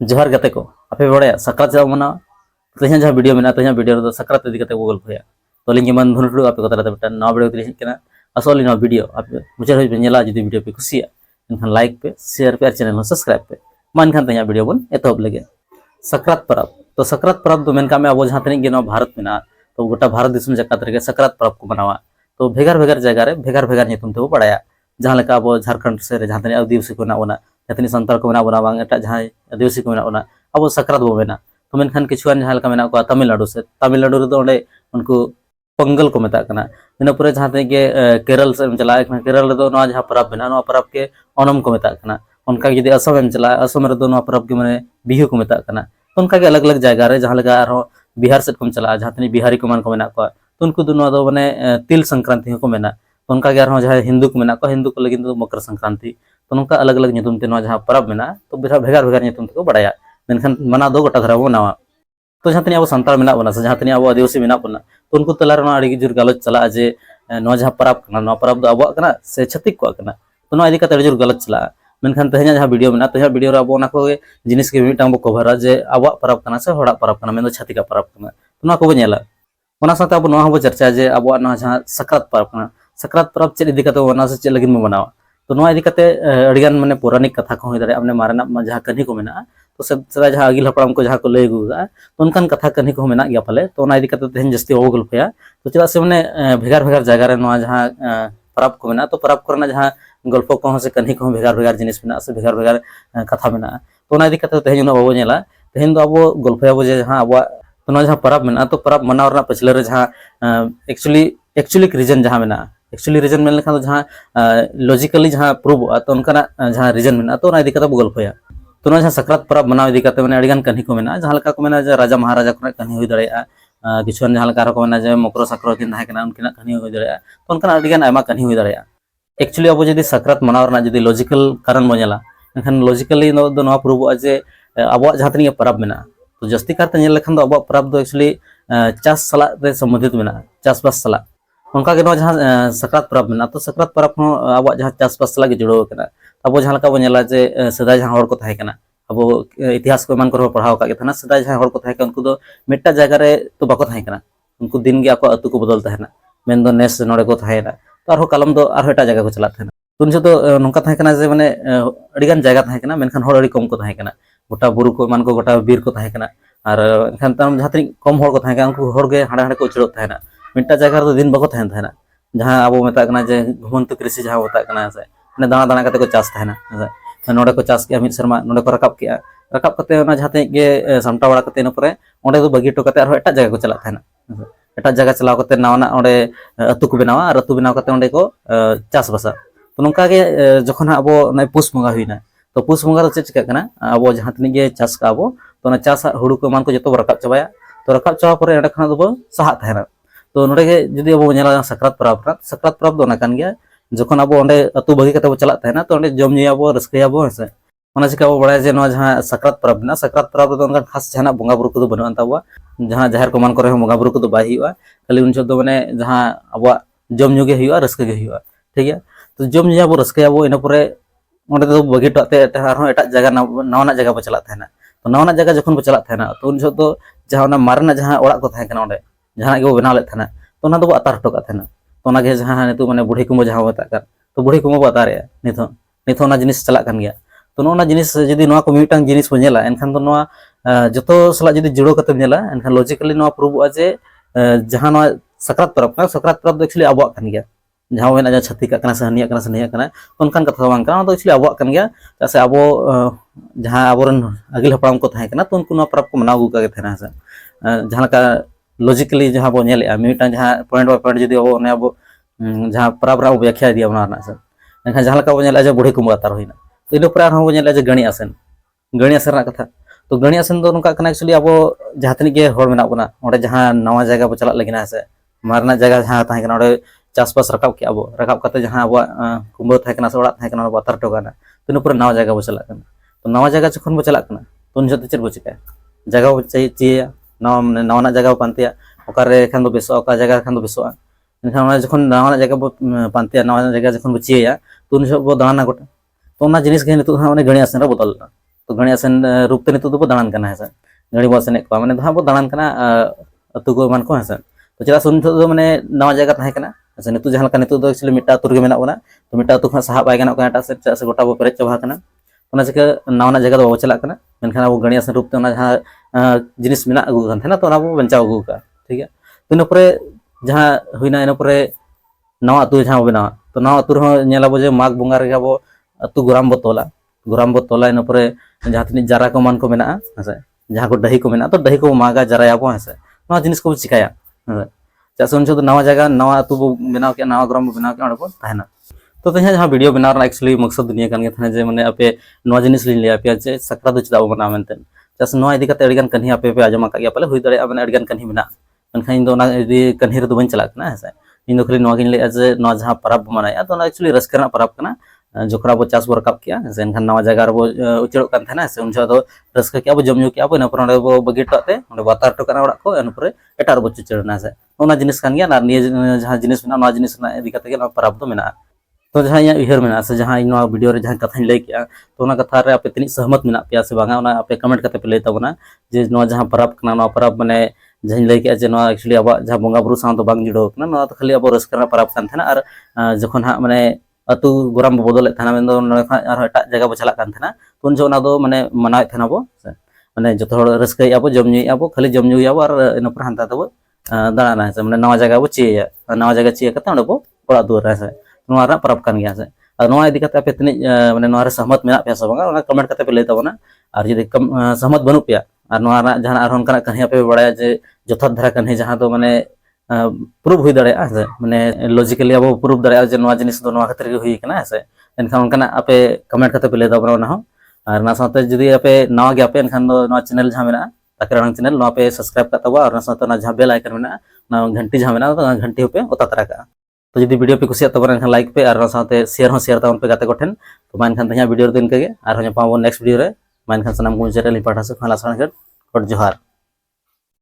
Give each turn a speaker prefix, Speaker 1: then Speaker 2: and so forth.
Speaker 1: जोहार गाते को आपे बड़े सक्रात जब मना तेज जहाँ वीडियो में तेज वीडियो सक्रात इदी कते गूगल पे तो लिंग मन धुनुटू आपे को तरह बेटा नवा वीडियो तेज कना असली नवा वीडियो आपे मुझे हो नेला जुदी वीडियो पे खुशी एनखान लाइक पे शेयर पे और चैनल सब्सक्राइब पे मान खान तेज वीडियो बन एतहब लगे सक्रात परब तो सक्रात परब तो मेनका में अब जहाँ तनिक गे भारत में तो गोटा भारत दिसम जकात रे सक्रात परब को मनावा तो भेगार भेगार जगह रे भेगार भेगार नितुम ते बड़ाया जहाँ लेका अब झारखंड से जहाँ तनिक आदिवासी को ना जहाँ तनिक संताल को ना बांग एटा जहाँ आदिवासी को ना अब सक्रात बो मेना तो मेनखान किछुआन जहाँ लेका मेना को तमिलनाडु से तमिलनाडु रे दो ओंडे उनको पंगल को मेता कना इन पुरे जहाँ तनिक गे केरल से चला केरल रे दो नवा जहाँ परब मेना नवा परब के ओणम को मेता कना उनका जुदी असम में चला असम रे दो नवा परब के माने बिहु को मेता कना उनका के अलग अलग जगह रे जहाँ लेका आरो बिहार से को चला जहाँ तनिक बिहारी को मान को मेना को तो उनको दो नवा दो माने तिल संक्रांति को मेना तो उनका के आरो जहाँ हिंदू को मेना को हिंदू को लगिन दो मकर संक्रांति तो उनका अलग अलग नितुम ते नवा जहाँ परब मेना तो भेगार भेगार नितुम ते को बड़ाया मेनखान मना दो गोटा धरा बनावा तो जहाँ तनिक अब सानताल मेना बना से जहाँ तनिक अब आदिवासी मेना बना तो उनको तलार ना अड़ी जोर गालोच चला जे नवा जहाँ परब कना नवा परब दो अब कना से छतिक को कना तो नवा इदी कते जोर गालोच चला मेनखान तेज जहाँ वीडियो में तेज वीडियो रे अब ओना को जिनिस के मिटांग बो कभरा जे अब परब कना से होड़ा परब कना मेन छतिका परब कना तो नवा को नेला ओना साथे अब नवा हो चर्चा जे अब नवा जहाँ सक्रात परब कना सक्रात परब चेद इदी कते ओना से चेद लगिन में बनावा तो नवा इदी कते अड़िगान माने पौराणिक कथा को होय दारे अपने मारेना जहाँ कन्ही को मेना तो सदा जहाँ आगिल हपड़ाम को जहाँ को लय गुगा तो उनकान कथा कन्ही को मेना गया पाले तो ओना इदी कते तेज जस्ती हो गल्पया तो चेदा से माने भेगार भेगार जगह रे नवा जहाँ परब को मेना तो परब करना जहाँ गल्प को से कन्ही को भेगार भेगार जिनिस मेना से भेगार भेगार कथा मेना तो ओना इदी कते तेज न बाबो नेला तेज दो अब गल्पया जे जहाँ अब तो नवा जहाँ परब मेना तो परब मनाव रना पछले रे जहाँ एक्चुअली रीजन जहाँ मेना एक्चुअली रीजन मेन लेखा तो जहाँ लॉजिकली जहाँ प्रूव तो उनका जहाँ रीजन मेना तो ओना इदी कते गल्पया तो जहाँ सक्रात परब मनाव इदी कते माने अड़िगान कन्ही को मेना जहाँ लेका को मेना जे राजा महाराजा को कन्ही हुई दाड़ेया किछुआन जहाँ लेका को मेना जे मकर सक्रो किन थाहे कना उनकिना कन्ही हुई दाड़ेया तो उनका अड़िगान आयमा कन्ही हुई दाड़ेया एक्चुअली अब जदि सक्रात मनाव रना जदि लॉजिकल कारण बनेला एनखान लॉजिकली दो नवा प्रूव जे अब जहाँ तनिक परब मेना तो जस्ती करते नेल लेखान दो अब परब दो एक्चुअली चास सला रे संबंधित मेना चासबास सला उनका के जहाँ सक्रात परब मेना तो सक्रात परब अब जहाँ चासबास सला जुड़ो कना अब जहाँ लेका बो नेला जे सदा जहाँ को थाहे कना अब इतिहास को मान को पढ़ाव का था सदा जहाँ को थाहे उनको दो मिट्टा जगह रे तो बाको थाहे कना उनको दिन के ako अतु को बदल थाहेना मेन दो नेस नोडे को थाहेना तो आरो कलम दो आरो एटा जगह को चला थाहेना तो उन तो नोंका थाहे कना जे माने अड़िगान जगह थाहे कना मेनखान होड़ अड़ी कम को थाहे कना गोटा बुरु को मान को गोटा बीर को थाहे कना और एनखान ताम जहाँ तनिक कम होड़ को थाहे कना उनको होड़ गे हाड़े हाड़े को उछड़ो थाहेना मिट्टा जगह रे दिन बाको थाहेन थाहेना जहाँ अब मेता कना जे घुमंतु कृषि जहाँ मेता कना से दाना दाना कते को चास थाहेना नोडे को चास के मिद शर्मा नोडे को रकाब के रकाब कते ओना जहाँ तनिक गे सामटा बड़ा कते इन परे ओंडे दो बगी टो कते आरो एटा जगह को चला थाहेना एटा जगह चलाव कते नावना ओंडे अतु को बनावा और अतु बनाव कते ओंडे को चास बसा तो नोंका गे जखन अब नै पुष बंगा हुइना तो पुष बंगा रो चिका कना अब जहाँ तनिक गे चास का अब तो ना चास हुड़ु को मान को जतो रकाब चाबाया तो रकाब चाबा परे एंडे खाना दो साहा थाहेना तो नोडे गे जदि अब नेला सक्रात परब दो ना कान गया जखन अब ओंडे अतु बगी कते चला थाहेना तो ओंडे जम न्यूयाबो रस्कयाबो हेसे ओना चिका अब बड़ा जे नवा जहाँ सक्रात परब ना सक्रात परब दो उनका खास जहाँ बंगा बुरु को बनुआ ताबा जहाँ जाहिर को मान करे बंगा बुरु को बाय हुआ खाली उन दो माने जहाँ अब जम न्यू गे हुआ रस्क गे हुआ ठीक है तो जम न्यूयाबो रस्कयाबो इन परे ओंडे दो बगी टते आरो एटा जगह नवाना जगह बो चला थाहेना तो नवाना जगह जखन बो चला थाहेना तो उन दो जहाँ मारना जहाँ ओड़ा को थाहे कना ओंडे जहाँ गे बनाव ले थाहेना तो ओना दो अतार हटो का थाहेना तो ओना गे जहाँ नितो माने बुढ़ी कुमो जहाँ मेता का तो बुढ़ी कुमो अतारे नितो ओना जिनिस चला कान गया तो नोना जिनिस जदि नोआ को मिटांग जिनिस बो नेला एनखान तो नोआ जतो सला जदि जुड़ो कते नेला एनखान लॉजिकली नोआ प्रूव जे जहाँ नोआ सक्रात परब दो एक्चुअली अबवा कान गया जहाँ मेना जहाँ छत्ती का से हनिया से नहिया कना उनकान कथा बांग कना तो एक्चुअली अबवा कान गया जैसे अब जहाँ आबोरन आगिल हपड़ाम को थाहे कना तो उनको नोआ परब को मनाव गुका के थाना से जहाँ का लॉजिकली जहाँ बो नेले मिटांग जहाँ पॉइंट बाय पॉइंट जदि अब अब जहाँ परब रा व्याख्या दिया बना से एनखान जहाँ का बो नेला जे बुढ़ी कुमो अतार होइना तो इन पर बो नेला जे गणी आसन कथा तो गणी आसन दो नोका कना एक्चुअली अब जहाँ तनिक गे होड़ मेना बना ओंडे जहाँ नवा जगह बो चला लगिना से मारना जगह जहाँ थाहे कना ओंडे चासबास रकाब के अब रकाब कते जहाँ अब कुंबो थाहे कना से ओड़ा थाहे कना बातर टोगाना तो इन पर नवा जगह बो चला कना तो नवा जगह जखन बो चला कना तो उन चेद बो चिका जगह बो चाहिए नवा नवाना जगह पांतिया ओकारे खान दो बेसो ओका जगह खान दो बेसोआ एनखान जखन नवाना जगह बो पांतिया नवा जगह जखन बो चिया तो उन बो दाना गोटा तो जिनिस के नितो गणी आसन बदलना तो गणी आसन रूप ते नितो दो दाड़ान कना है गणी बो सेने को माने दहा बो दाड़ान कना अतु को मान को है तो चला सुन तो माने नवा जगह तहे कना से नितो जहां का नितो दो एक्चुअली मिटा अतु गे मेना बना तो मिटा अतु खा साहा बाय गना को एटा से गोटा बो पेरेज चबा कना ओना से नवा जगह दो चला कना मेनखान अब गणी आसन रूप ते ओना जहां जिनिस मेना अगु कन थे ना तो ओना बो बंचाव अगु का ठीक है तो इन परे जहां हुइना इन परे नवा अतु जहां बना तो नवा अतु रहो नेला बो जे माग बंगा रे बो अतु गुराम बो तोला इन परे जहां तनी जारा को मान को मेना है जहां को दही को मेना तो दही को मागा जराया बो है नवा जिनिस को चिकाया चाहे उन नवा जगह नवा अतु बो बनाव के नवा ग्राम बनाव के बो तहना तो तहे जहां वीडियो बनाव एक्चुअली मकसद दुनिया कान गे जे माने आपे नवा जिनिस लिन लिया पे जे सकरा दो चदा बना मेनते चाहे नवा इदी कते अडिगान कन्ही आपे पे आजमा का पाले हुई दड़े माने अडिगान कन्ही मेना मनखान इन दो ना इदी कन्ही रे दो बन चला ना है इन दो खाली नवा गिन ले जे नवा जहां परब मनाया तो एक्चुअली रस्करना परब कना जोखरा बो चास बो रकाब किया से एनखान नवा जगह रे बो उचड़ो कान थाना से उन दो रस्का किया बो जमजू किया बो इन पर बो बगीटते ओंडे बातार टो कना ओड़ा को इन पर एटार बो चुचड़ना से ओना जिनिस कान गया ना निये जहां जिनिस मेना नवा जिनिस ना इदी कते के परब दो मेना तो जहां या उहर मेना से जहां इन वीडियो रे जहां कथा लay किया तो ओना कथा रे आपे तनी सहमत मेना पिया से बांगा ओना आपे कमेंट कते पे लay ताबोना जे नवा जहां परब कना नवा परब माने जहां लay किया जे नवा एक्चुअली अब जहां बंगा बुरु साउ तो बांग जुड़ो कना नवा तो खाली अब रस्करना परब कान थाना और जखन हा माने अतु गोराम बो बदल थाना मेन दो और एटा जगह बो चला कान थाना तो उन जो ना दो माने मनाव थाना बो माने जतो हड़ रस्कई आबो जमनी आबो खाली जमनी आबो और इन पर हांता दबो दाड़ाना है माने नवा जगह बो चिया नवा जगह चिया कते ओंडे बो ओड़ा दुआर है नवा रा परब कान गया से और नवा इदी कते पे तनी माने नवा रे सहमत मेना पे सब ओना कमेंट कते पे लay ताबोना और जदि सहमत बनु पे और नवा रा जहां आर होनकना कन्ही पे बड़ाया जे जथात धरा कन्ही जहां दो माने प्रूव हुई दड़े है माने लॉजिकली अब प्रूव दड़े जे नवा जिनिस दो नवा खातिर हुई कना है एनखान उनकना आपे कमेंट कते पे लay ताबोना ओना हो और ना साथे जदि आपे नवा गे आपे एनखान दो नवा चैनल जहां मेना ताकरांग चैनल नवा पे सब्सक्राइब का तबा और ना साथे ना जहां बेल आइकन मेना ना घंटी जहां मेना तो घंटी पे ओता तरा का तो जदि वीडियो पे कुसिया तबरा एनखान लाइक पे और ना साथे शेयर ताउन पे गाते कोठेन तो मान खान तहिया वीडियो दिन के और हम पाबो नेक्स्ट वीडियो रे मान खान सनाम को चैनल पाठा से खाला सण जोहार।